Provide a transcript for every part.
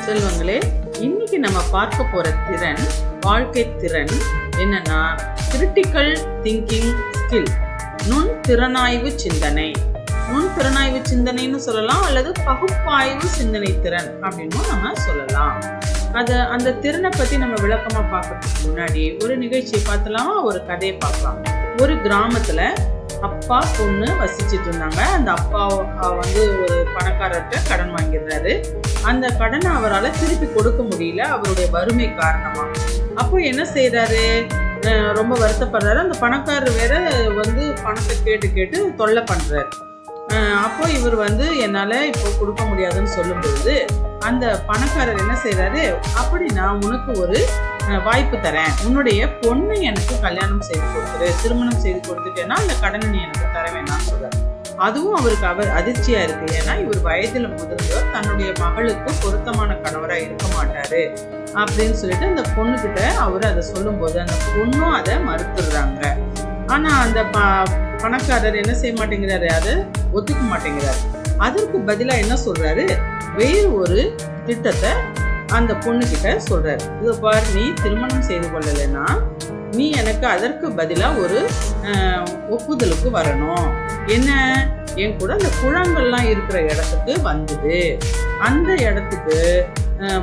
செல்வங்களே, இன்னைக்கு நம்ம பார்க்க போற திறன், வாழ்க்கை திறன் என்னன்னா கிரிட்டிக்கல் திங்கிங் ஸ்கில், நுண் திறனாய்வு சிந்தனை. நுண் திறனாய்வு சிந்தனைன்னு சொல்லலாம், அல்லது பகுப்பாய்வு சிந்தனை திறன் அப்படின்னு நம்ம சொல்லலாம். அந்த திறனை பத்தி நம்ம விளக்கமா பார்க்கறதுக்கு முன்னாடி ஒரு நிகழ்ச்சியை பார்த்தலாம், ஒரு கதையை பார்க்கலாம். ஒரு கிராமத்துல அப்பா பொண்ணு வசிச்சுட்டு இருந்தாங்க. அந்த அப்பா வந்து ஒரு பணக்காரர்கிட்ட கடன் வாங்கிடுறாரு. அந்த கடனை அவரால் திருப்பி கொடுக்க முடியல, அவருடைய வறுமை காரணமா. அப்போ என்ன செய்யறாரு, ரொம்ப வருத்தப்படுறாரு. அந்த பணக்காரர் வேற வந்து பணத்தை கேட்டு தொல்லை பண்றாரு. அப்போ இவர் வந்து என்னால இப்போ கொடுக்க முடியாதுன்னு சொல்லும் பொழுது அந்த பணக்காரர் என்ன செய்யறாரு, அப்படி நான் உனக்கு ஒரு வாய்ப்பு தரேன், உன்னுடைய பொண்ணை எனக்கு கல்யாணம் செய்து கொடுத்துரு, திருமணம் செய்து கொடுத்துட்டேன்னா அந்த கடனை நீ எனக்கு தர வேணாம்னு சொல்றாரு. அதுவும் அவருக்கு அதிர்ச்சியா இருக்கு. ஏன்னா இவர் வயதுல முதிர்ந்தவர், தன்னுடைய மகளுக்கு பொருத்தமான கணவரா இருக்க மாட்டாரு அப்படின்னு சொல்லிட்டு அந்த பொண்ணுகிட்ட அவர் அதை சொல்லும் போது அந்த பொண்ணும் அதை மறுத்துடுறாங்க. ஆனா அந்த பணக்காரர் என்ன செய்ய மாட்டேங்கிறாரு, அதை ஒத்துக்க மாட்டேங்கிறாரு. அதற்கு பதிலா என்ன சொல்றாரு, வேறு ஒரு திட்டத்தை அந்த பொண்ணு கிட்ட சொல்றாரு. இதை பாரு, நீ திருமணம் செய்து கொள்ளலைன்னா நீ எனக்கு அதற்கு பதிலா ஒரு ஒப்புதலுக்கு வரணும். என்ன, என் கூட அந்த குழாங்கள்லாம் இருக்கிற இடத்துக்கு வந்தது. அந்த இடத்துக்கு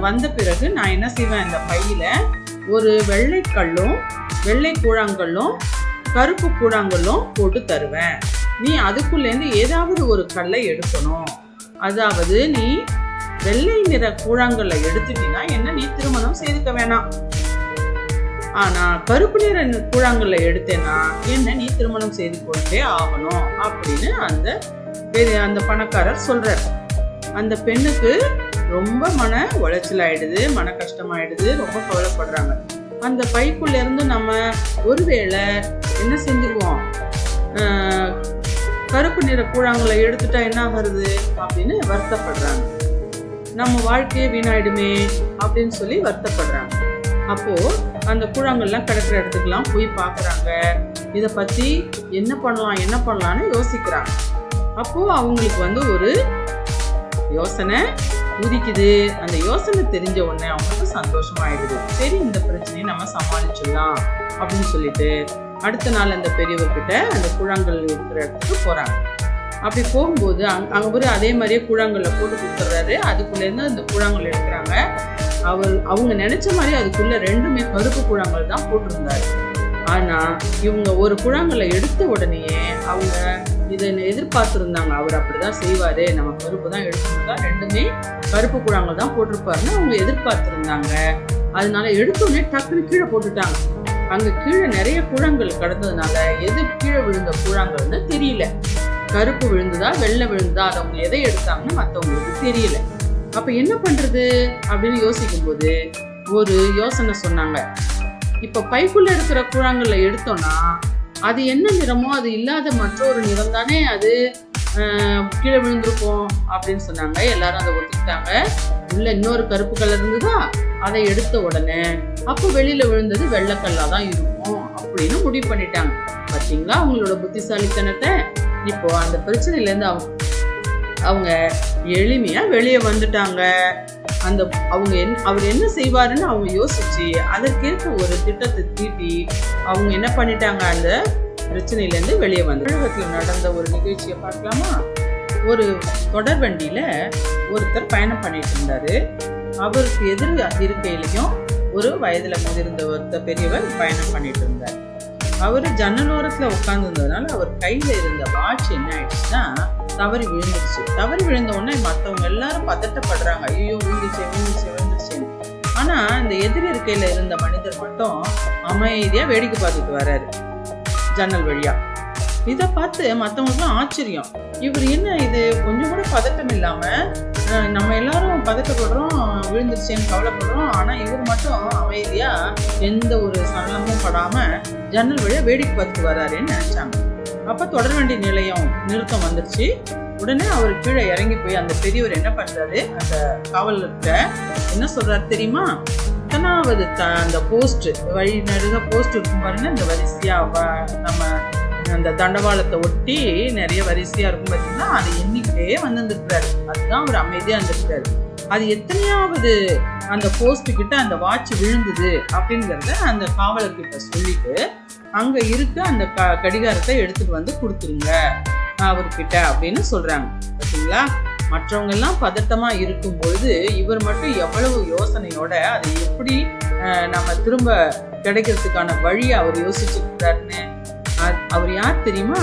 வந்த பிறகு நான் என்ன செய்வேன், இந்த பையில ஒரு வெள்ளைக்கல்லும் வெள்ளை கூழாங்கல்லும் கருப்பு கூழாங்கல்லும் போட்டு தருவேன். நீ அதுக்குள்ளேருந்து ஏதாவது ஒரு கல்லை எடுக்கணும். அதாவது நீ வெள்ளை நிற கூழாங்கல்ல எடுத்துட்டீங்கன்னா என்ன, நீ திருமணம் செய்துக்க வேணாம். ஆனா கருப்பு நிற கூழாங்கல்ல எடுத்தேன்னா என்ன, நீ திருமணம் செய்து கொண்டே ஆகணும் அப்படின்னு அந்த பணக்காரர் சொல்றார். அந்த பெண்ணுக்கு ரொம்ப மன உளைச்சல் ஆயிடுது, மன கஷ்டமாயிடுது, ரொம்ப கவலைப்படுறாங்க. அந்த பைக்குள்ள இருந்து நம்ம ஒருவேளை என்ன செஞ்சுக்குவோம், கருப்பு நிற கூழாங்கல்ல எடுத்துட்டா என்ன ஆகுறது அப்படின்னு வருத்தப்படுறாங்க. நம்ம வாழ்க்கையே வீணாயிடுமே அப்படின்னு சொல்லி வருத்தப்படுறாங்க. அப்போ அந்த கூழாங்கல்லாம் கிடக்கிற இடத்துக்குலாம் போய் பார்க்குறாங்க. இதை பத்தி என்ன பண்ணலாம்னு யோசிக்கிறாங்க. அப்போ அவங்களுக்கு வந்து ஒரு யோசனை உதிக்குது. அந்த யோசனை தெரிஞ்ச உடனே அவங்களுக்கு சந்தோஷமாயிடுது. சரி, இந்த பிரச்சனையை நம்ம சமாளிச்சிடலாம் அப்படின்னு சொல்லிட்டு அடுத்த நாள் அந்த பெரியவர்கிட்ட அந்த கூழாங்கல் இருக்கிற இடத்துக்கு போறாங்க. அப்படி போகும்போது அங்க அதே மாதிரியே கூழாங்கல்ல போட்டு கொடுத்துட்றாரு. அதுக்குள்ளேருந்து அந்த கூழாங்கல் எடுக்கிறாங்க. அவங்க நினைச்ச மாதிரி அதுக்குள்ள ரெண்டுமே கருப்பு கூழாங்கல் தான் போட்டிருந்தாரு. ஆனா இவங்க ஒரு கூழாங்கல்ல எடுத்த உடனேயே அவங்க இதை எதிர்பார்த்துருந்தாங்க, அவர் அப்படிதான் செய்வாரு, நம்ம கருப்பு தான் எடுத்துருந்தா ரெண்டுமே கருப்பு கூழாங்கல் தான் போட்டிருப்பாருன்னு அவங்க எதிர்பார்த்துருந்தாங்க. அதனால எடுத்தோடனே டக்குன்னு கீழே போட்டுட்டாங்க. அங்க கீழே நிறைய கூழாங்கல் கிடந்ததுனால எது கீழே விழுந்த கூழாங்கல்னு தெரியல. கருப்பு விழுந்ததா வெள்ளை விழுந்ததா அதை அவங்க எதை எடுத்தாங்கன்னு மற்றவங்களுக்கு தெரியல. அப்ப என்ன பண்றது அப்படின்னு யோசிக்கும் போது ஒரு யோசனை சொன்னாங்க. இப்ப பைக்குள்ள இருக்கிற கூழாங்கல்ல எடுத்தோம்னா அது என்ன நிறமோ அது இல்லாத மற்றொரு நிறம் தானே அது கீழே விழுந்திருக்கும் அப்படின்னு சொன்னாங்க. எல்லாரும் அதை ஒத்துக்கிட்டாங்க. உள்ள இன்னொரு கருப்பு கலர் இருந்ததா, அதை எடுத்த உடனே அப்போ வெளியில விழுந்தது வெள்ளைக்கல்லா தான் இருக்கும் அப்படின்னு முடிவு பண்ணிட்டாங்க. பார்த்தீங்களா அவங்களோட புத்திசாலித்தனத்தை. இப்போ அந்த பிரச்சனையில இருந்து அவங்க எளிமையா வெளியே வந்துட்டாங்க. அவர் என்ன செய்வாருன்னு அவங்க யோசிச்சு அதற்கேற்ற ஒரு திட்டத்தை தீட்டி அவங்க என்ன பண்ணிட்டாங்க, அந்த பிரச்சனையில இருந்து வெளியே வந்து. தமிழகத்துல நடந்த ஒரு நிகழ்ச்சியை பார்க்கலாமா. ஒரு தொடர் வண்டியில ஒருத்தர் பயணம் பண்ணிட்டு இருந்தாரு. அவருக்கு எதிர் இருக்கையிலையும் ஒரு வயதுல முதிர்ந்த ஒருத்தர் பெரியவர் பயணம் பண்ணிட்டு இருந்தார். அவரு ஜன்னலோரத்துல உட்கார்ந்து இருந்ததுனால அவர் கையில இருந்த வாட்ச் என்ன ஆயிடுச்சுன்னா தவறி விழுந்துருச்சு. தவறி விழுந்த உடனே மற்றவங்க எல்லாரும் பதட்டப்படுறாங்க, ஐயோ விழுந்துருச்சு. ஆனா இந்த எதிர் இருக்கையில இருந்த மனிதர் மட்டும் அமைதியா வேடிக்கை பார்த்துட்டு வர்றாரு ஜன்னல் வழியா. இதை பார்த்து மற்றவங்களுக்குலாம் ஆச்சரியம். இவர் என்ன இது கொஞ்சம் கூட பதட்டம் இல்லாம, நம்ம எல்லாரும் பதட்டப்படுறோம், விழுந்துருச்சேன்னு கவலைப்படுறோம், ஆனா இவர் மட்டும் அமைதியா எந்த ஒரு சலனமும் படாம ஜன்னல் வழியா வேடிக்கை பார்த்துட்டு வர்றாருன்னு நினைச்சாங்க. அப்ப தொடர்வண்டி நிலையம் நிறுத்தம் வந்துருச்சு. உடனே அவர் கீழே இறங்கி போய் அந்த பெரியவர் என்ன பண்றாரு, அந்த காவலர்கிட்ட என்ன சொல்றாரு தெரியுமா, இத்தனாவது அந்த போஸ்ட் வழி நடுக போஸ்ட் இருக்கும் பாருங்க, இந்த வரிசையா நம்ம அந்த தண்டவாளத்தை ஒட்டி நிறைய வரிசையா இருக்கும் பார்த்தீங்கன்னா, அதை எண்ணிக்கிட்டே வந்துருக்கிறாரு. அதுதான் அவர் அமைதியா இருந்திருக்காரு. அது எத்தனையாவது அந்த போஸ்ட் கிட்ட அந்த வாட்ச் விழுந்தது அப்படிங்கிறத அந்த காவலர்கிட்ட சொல்லிட்டு அங்க இருக்க அந்த கடிகாரத்தை எடுத்துட்டு வந்து கொடுத்துருங்க அவர்கிட்ட அப்படின்னு சொல்றாங்க. பார்த்தீங்களா, மற்றவங்க எல்லாம் பதட்டமா இருக்கும் பொழுது இவர் மட்டும் எவ்வளவு யோசனையோட அதை எப்படி நம்ம திரும்ப கிடைக்கிறதுக்கான வழியை அவர் யோசிச்சுருக்காருன்னு. அவர் யார் தெரியுமா?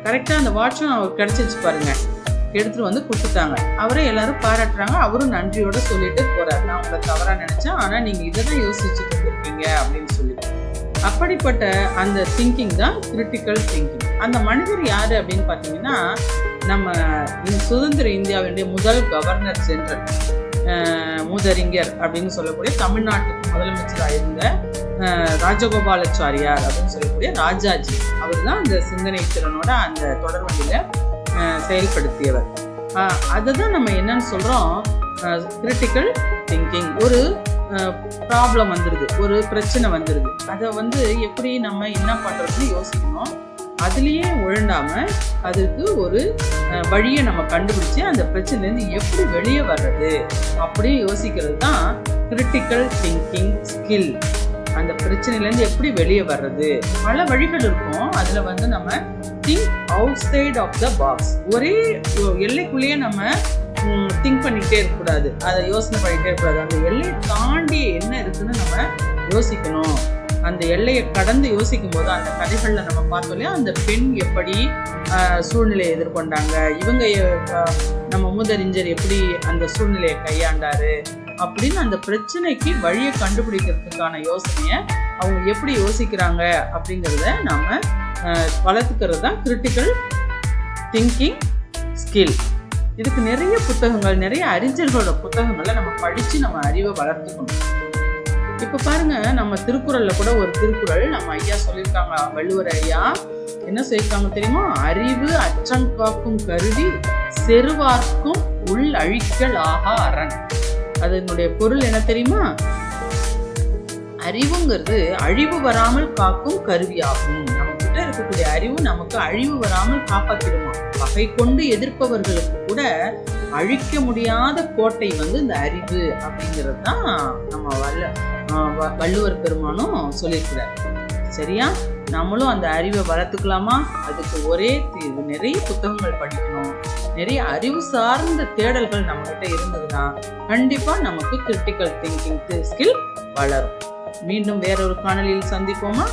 கரெக்டா அந்த வாட்சும் அவர் கிடைச்சிச்சு பாருங்க, எடுத்துட்டு வந்து கொடுத்துட்டாங்க. அவரை எல்லாரும் பாராட்டுறாங்க. அவரும் நன்றியோட சொல்லிட்டு போறாரு, நான் உங்களை தவறா நினைச்சேன், ஆனா நீங்க இதைதான் யோசிச்சுட்டு இருக்கீங்க அப்படின்னு சொல்லிட்டு. அப்படிப்பட்ட அந்த திங்கிங் தான் கிரிட்டிக்கல் திங்கிங். அந்த மனிதர் யாரு அப்படின்னு பார்த்தீங்கன்னா, நம்ம சுதந்திர இந்தியாவுடைய முதல் கவர்னர் ஜெனரல், மூதறிஞர் அப்படின்னு சொல்லக்கூடிய தமிழ்நாட்டுக்கு முதலமைச்சராக இருந்த ராஜகோபாலாச்சாரியார் அப்படின்னு சொல்லக்கூடிய ராஜாஜி, அவர் தான் அந்த சிந்தனை திறனோட அந்த தொடர்வண்டியில செயல்படுத்தியவர். அதை தான் நம்ம என்னன்னு சொல்றோம், கிரிட்டிக்கல் திங்கிங். ஒரு ப்ராப்ளம் வந்துடுது, ஒரு பிரச்சனை வந்துடுது, அதை எப்படி நம்ம என்ன பண்றதுன்னு யோசிக்கணும். அதுலேயே உழண்டாம அதுக்கு ஒரு வழியை நம்ம கண்டுபிடிச்சு அந்த பிரச்சனைலேருந்து எப்படி வெளியே வர்றது அப்படி யோசிக்கிறது தான் கிரிட்டிக்கல் திங்கிங் ஸ்கில். அந்த பிரச்சனையிலேருந்து எப்படி வெளியே வர்றது பல வழிகள் இருக்கும். அதில் நம்ம think outside of the box. ஒரே எல்லைக்குள்ளேயே நம்ம திங்க் பண்ணிக்கிட்டே இருக்கக்கூடாது, அதை யோசனை பண்ணிக்கிட்டே இருக்கக்கூடாது. அந்த எல்லையை தாண்டி என்ன இருக்குன்னு நம்ம யோசிக்கணும். அந்த எல்லையை கடந்து யோசிக்கும் போது அந்த கதைகளில் நம்ம பார்த்தோம் இல்லையா, அந்த பெண் எப்படி சூழ்நிலையை எதிர்கொண்டாங்க, இவங்க நம்ம மூதறிஞர் எப்படி அந்த சூழ்நிலையை கையாண்டாரு அப்படின்னு அந்த பிரச்சனைக்கு வழியை கண்டுபிடிக்கிறதுக்கான யோசனையை அவங்க எப்படி யோசிக்கிறாங்க அப்படிங்கிறத நாம வளர்த்துக்கிறது தான் கிரிட்டிக்கல் திங்கிங் ஸ்கில். இதுக்கு நிறைய புத்தகங்கள், நிறைய அறிஞர்களோட புத்தகங்களை நம்ம படித்து நம்ம அறிவை வளர்த்துக்கணும். இப்போ பாருங்க, நம்ம திருக்குறள்ல கூட ஒரு திருக்குறள் நம்ம ஐயா சொல்லியிருக்காங்க, வள்ளுவர் ஐயா என்ன சொல்லியிருக்காங்க தெரியுமா? அறிவு அச்சங்காக்கும் கருவி செருவார்க்கும் உள் அழிக்கல் ஆகா அரண். அதனுடைய பொருள் என்ன தெரியுமா? அறிவுங்கிறது அழிவு வராமல் காக்கும் கருவியாகும். நம்ம கிட்ட இருக்கக்கூடிய அறிவு நமக்கு அழிவு வராமல் காப்பாற்றிடுமா. பகை கொண்டு எதிர்ப்பவர்களுக்கு கூட அழிக்க முடியாத கோட்டை இந்த அறிவு அப்படிங்கிறது தான் நம்ம வள்ளுவர் பெருமானும் சொல்லியிருக்கிறார். சரியா? நம்மளும் அந்த அறிவை வளர்த்துக்கலாமா? அதுக்கு ஒரே தீர்வு, நிறைய புத்தகங்கள் படிக்கணும், நிறைய அறிவு சார்ந்த தேடல்கள் நம்ம கிட்ட இருந்ததுன்னா கண்டிப்பா நமக்கு கிரிட்டிக்கல் திங்கிங் ஸ்கில் வளரும். மீண்டும் வேறொரு காணொளியில் சந்திப்போமா?